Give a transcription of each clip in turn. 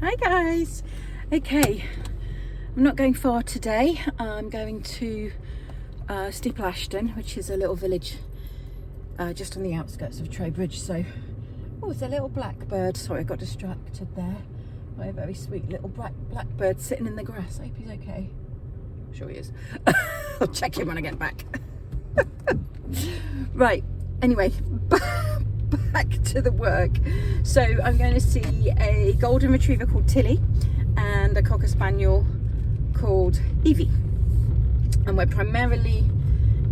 Hi guys. Okay, I'm not going far today. I'm going to Steeple Ashton, which is a little village just on the outskirts of Trowbridge. So, oh, it's a little blackbird. Sorry, I got distracted there by a very sweet little blackbird sitting in the grass. I hope he's okay. I'm sure he is. I'll check him when I get back. Right, anyway, back to the work. So I'm going to see a golden retriever called Tilly and a cocker spaniel called Evie, and we're primarily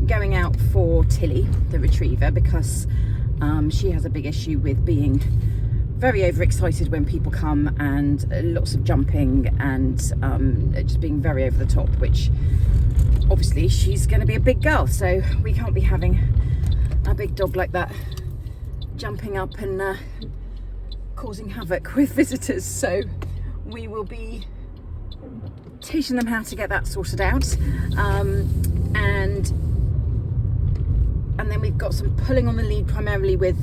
going out for Tilly the retriever because she has a big issue with being very overexcited when people come, and lots of jumping and just being very over the top, which obviously she's going to be a big girl, so we can't be having a big dog like that jumping up and causing havoc with visitors. So we will be teaching them how to get that sorted out, and then we've got some pulling on the lead primarily with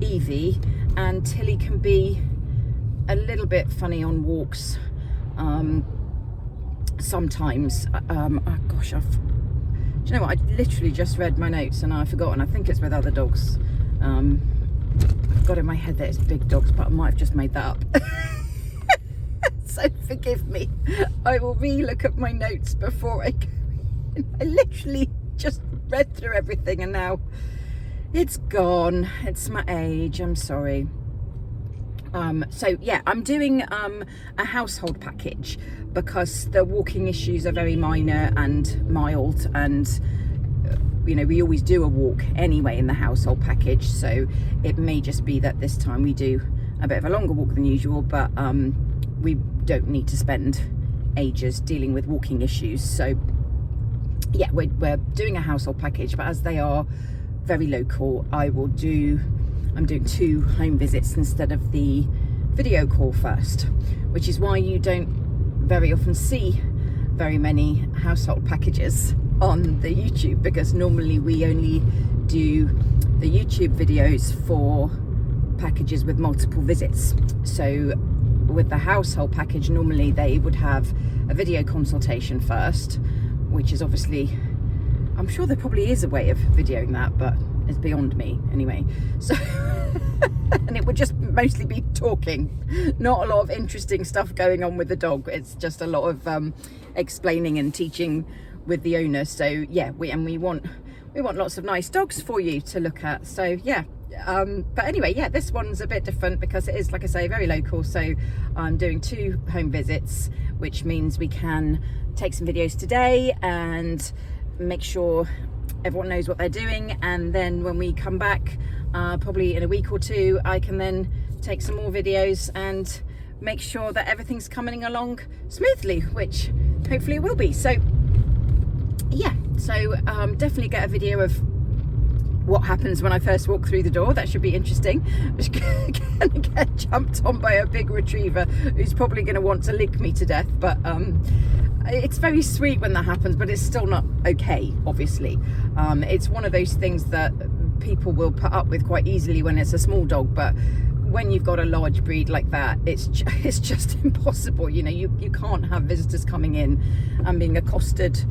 Evie, and Tilly can be a little bit funny on walks sometimes. Oh gosh, do you know what, I literally just read my notes and I've forgotten. I think it's with other dogs. I've got in my head that it's big dogs, but I might have just made that up. So forgive me. I will re-look at my notes before I go in. I literally just read through everything and now it's gone. It's my age, I'm sorry. So yeah, I'm doing a household package because the walking issues are very minor and mild, and you know, we always do a walk anyway in the household package, so it may just be that this time we do a bit of a longer walk than usual, but we don't need to spend ages dealing with walking issues. So yeah, we're doing a household package, but as they are very local, I'm doing 2 home visits instead of the video call first, which is why you don't very often see very many household packages on the YouTube, because normally we only do the YouTube videos for packages with multiple visits. So with the household package, normally they would have a video consultation first, which is obviously, I'm sure there probably is a way of videoing that, but it's beyond me anyway. So and it would just mostly be talking, not a lot of interesting stuff going on with the dog. It's just a lot of explaining and teaching with the owner. So yeah, we want lots of nice dogs for you to look at. So yeah, but anyway, yeah, this one's a bit different because it is, like I say, very local. So I'm doing 2 home visits, which means we can take some videos today and make sure everyone knows what they're doing, and then when we come back probably in a week or 2, I can then take some more videos and make sure that everything's coming along smoothly, which hopefully it will be. So yeah, so definitely get a video of what happens when I first walk through the door. That should be interesting. I'm gonna get jumped on by a big retriever who's probably going to want to lick me to death, but it's very sweet when that happens, but it's still not okay, obviously. It's one of those things that people will put up with quite easily when it's a small dog, but when you've got a large breed like that, it's just impossible. You know, you can't have visitors coming in and being accosted,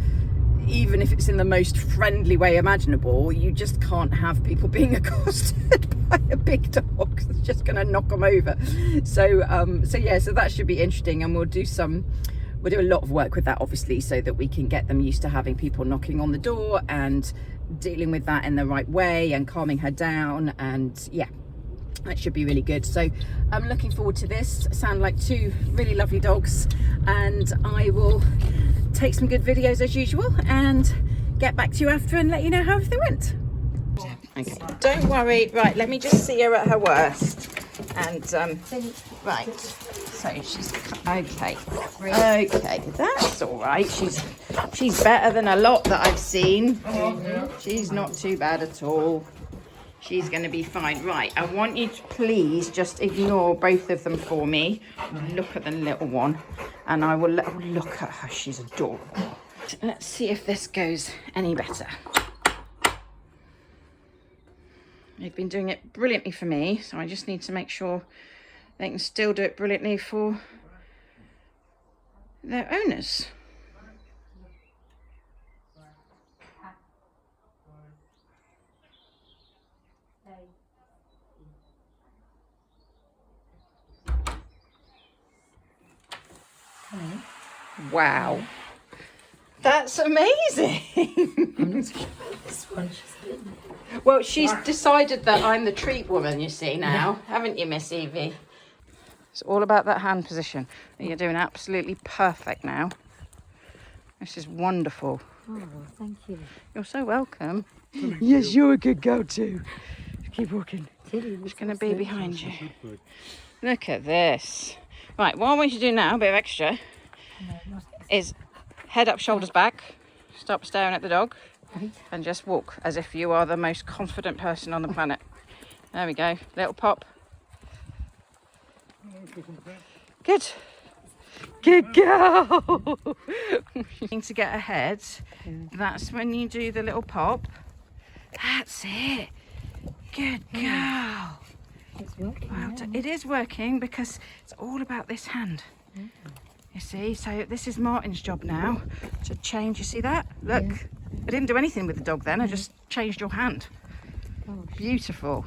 even if it's in the most friendly way imaginable. You just can't have people being accosted by a big dog. It's just going to knock them over. So yeah, so that should be interesting, and we'll do a lot of work with that, obviously, so that we can get them used to having people knocking on the door and dealing with that in the right way and calming her down. And yeah, that should be really good. So I'm looking forward to this. Sound like 2 really lovely dogs, and I will take some good videos as usual and get back to you after and let you know how everything went. Okay, don't worry. Right, let me just see her at her worst. And right, so she's okay. Okay, that's all right. She's better than a lot that I've seen. She's not too bad at all. She's going to be fine. Right, I want you to please just ignore both of them for me. Look at the little one, and I will look at her. She's adorable. Let's see if this goes any better. They've been doing it brilliantly for me, so I just need to make sure they can still do it brilliantly for their owners. Wow, that's amazing. I'm not sure about this one. Well, she's decided that I'm the treat woman, you see, now, haven't you, Miss Evie? It's all about that hand position. You're doing absolutely perfect now. This is wonderful. Oh, thank you. You're so welcome. Yes, you're a good girl too. Keep walking. Tilly, It's going to be behind you. Look at this. Right, what I want you to do now, a bit of extra, is head up, shoulders back, stop staring at the dog, and just walk as if you are the most confident person on the planet. There we go. Little pop. Good. Good girl. To get ahead, that's when you do the little pop. That's it. Good girl. It's working. Well done. It is working because it's all about this hand. You see, so this is Martin's job now to change. You see that? Look, I didn't do anything with the dog then. I just changed your hand. Beautiful.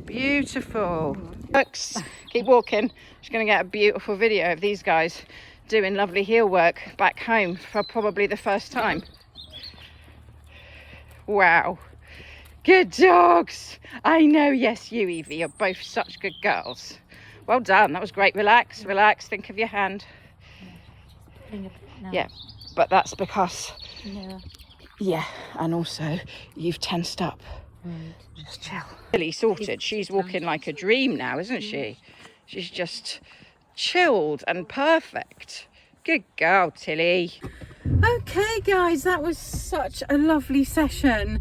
Beautiful. Looks. Keep walking. Just going to get a beautiful video of these guys doing lovely heel work back home for probably the first time. Wow. Good dogs. I know, yes, you, Evie, you're both such good girls. Well done. That was great. Relax, relax. Think of your hand. Yeah, but that's because, yeah, and also you've tensed up. Just chill. Really sorted. She's walking like a dream now, isn't she? She's just chilled and perfect. Good girl, Tilly. Okay, guys, that was such a lovely session.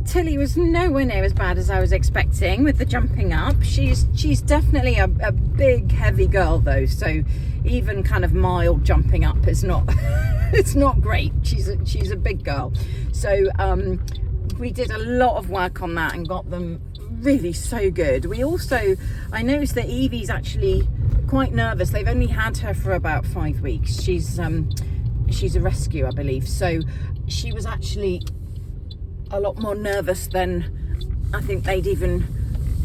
Tilly was nowhere near as bad as I was expecting with the jumping up. She's definitely a big, heavy girl though, so even kind of mild jumping up is not it's not great. She's a big girl. So we did a lot of work on that and got them really so good. We also, I noticed that Evie's actually quite nervous. They've only had her for about 5 weeks. She's a rescue, I believe, so she was actually a lot more nervous than I think they'd even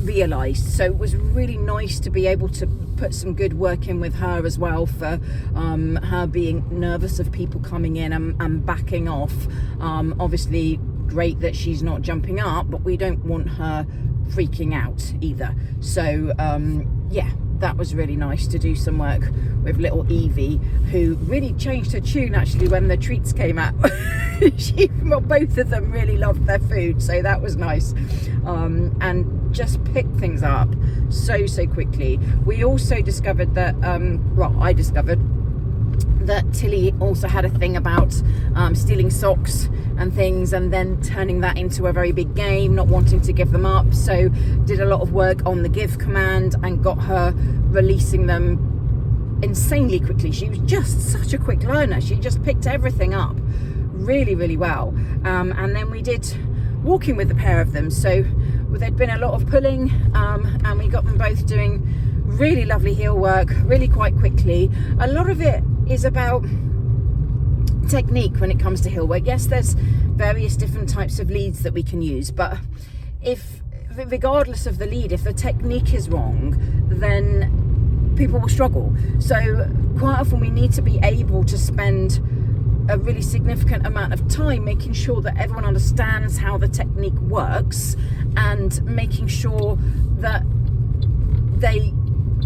realised. So it was really nice to be able to put some good work in with her as well, for her being nervous of people coming in and backing off. Obviously great that she's not jumping up, but we don't want her freaking out either. So yeah, that was really nice to do some work with little Evie, who really changed her tune actually when the treats came out. Well, both of them really loved their food, so that was nice, and just picked things up so quickly. We also discovered that well, I discovered that Tilly also had a thing about stealing socks and things, and then turning that into a very big game, not wanting to give them up. So did a lot of work on the give command and got her releasing them insanely quickly. She was just such a quick learner. She just picked everything up really well. And then we did walking with the pair of them, so there'd been a lot of pulling, and we got them both doing really lovely heel work really quite quickly. A lot of it is about technique when it comes to heel work. Yes, there's various different types of leads that we can use, but if regardless of the lead, if the technique is wrong, then people will struggle. So quite often we need to be able to spend a really significant amount of time making sure that everyone understands how the technique works, and making sure that they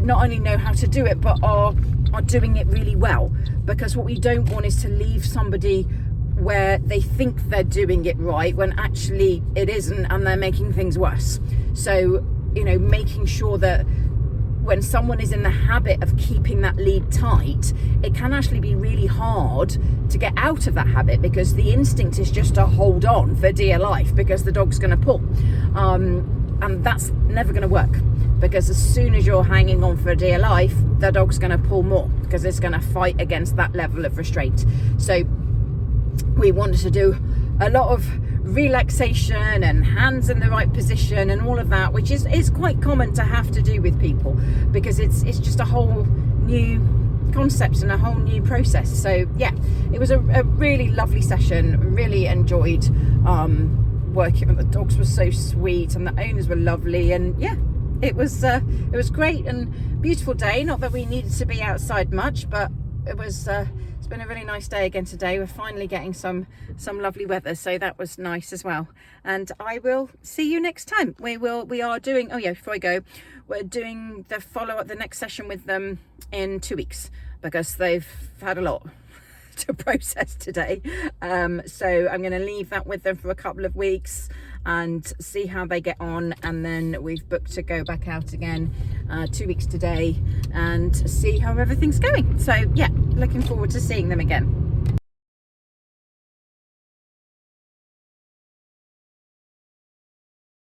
not only know how to do it, but are doing it really well. Because what we don't want is to leave somebody where they think they're doing it right when actually it isn't, and they're making things worse. So, you know, making sure that when someone is in the habit of keeping that lead tight, it can actually be really hard to get out of that habit, because the instinct is just to hold on for dear life because the dog's going to pull, and that's never going to work, because as soon as you're hanging on for dear life, the dog's going to pull more because it's going to fight against that level of restraint. So we wanted to do a lot of relaxation and hands in the right position and all of that, which is quite common to have to do with people, because it's just a whole new concept and a whole new process. So yeah, it was a really lovely session. Really enjoyed working with the dogs. Were so sweet and the owners were lovely, and yeah, it was great and beautiful day. Not that we needed to be outside much, but it was it's been a really nice day again today. We're finally getting some lovely weather, so that was nice as well. And I will see you next time. We are doing, oh yeah, before I go, we're doing the follow-up, the next session with them in 2 weeks, because they've had a lot to process today. So I'm going to leave that with them for a couple of weeks and see how they get on, and then we've booked to go back out again 2 weeks today and see how everything's going. So yeah, looking forward to seeing them again.